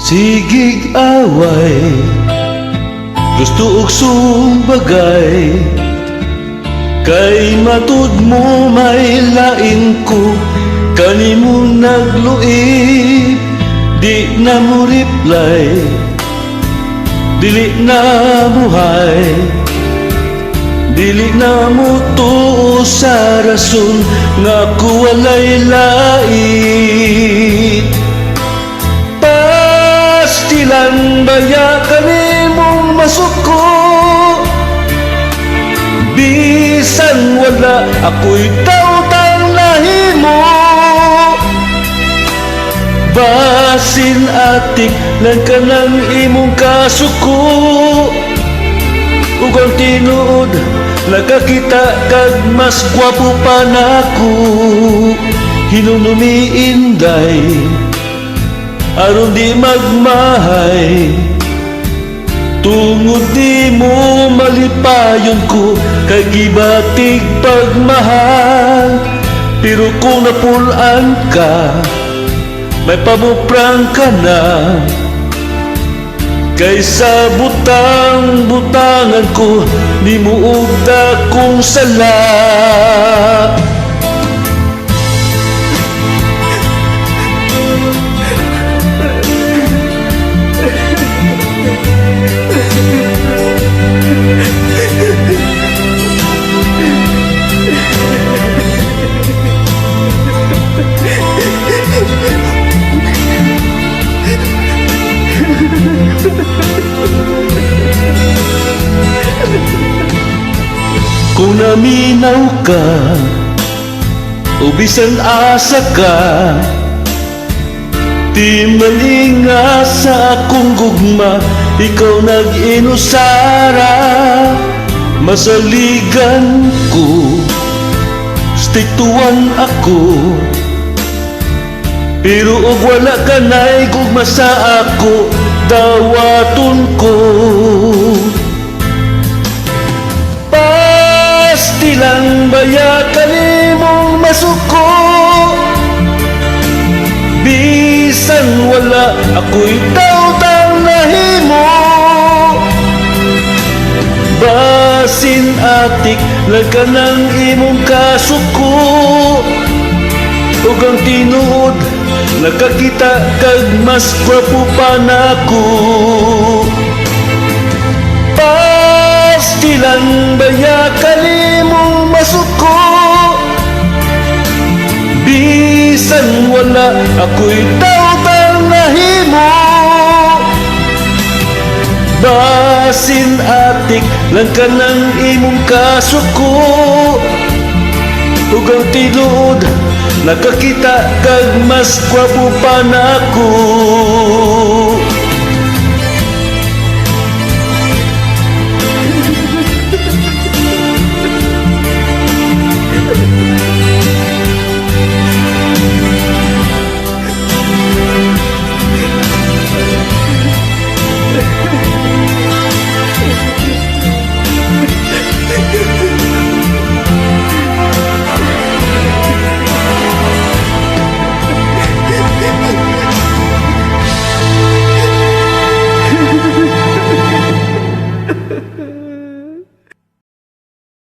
Sigig away, gusto og sumbagay, kay matud mo may lain ko, kanimo nagluib, di na mo reply, dili na buhay, dili na mo tuo sa rason nga ko walay lain. Pastilan baya kanimong masuko, bisan wala ako'y tautang lahi mo. Basin atik lang ka ng imong kasuko, ug ang tinuod nakakita kag mas gwapo pa nako. Hinunumi inday aron di magmahay, tungod di mo malipayon ko kay gibatig pagmahal. Pero kung napulaan ka, may pamuprang ka na, kaysa butang-butangan ko, di mo ugda kong sala. Kung naminaw ka, o bisan asa ka, di malinga sa akong gugma, ikaw nag-inusara. Masaligan ko, stiktuan ako, pero og wala ka na'y gugma sa ako, dawaton ko. Pastilang baya kanimong masuko, bisan wala ako'y tautang nahimo. Basin atik lang ka ng imong kasuko, ug ang tinuod nakakita kag mas gwapo pa nako. Pastilan baya kanimong masuko, bisan wala ako'y tautang nahimo. Basin atik lang ka ng imong kasuko, ug ang tinuod nakakita kag mas gwapo pa nako.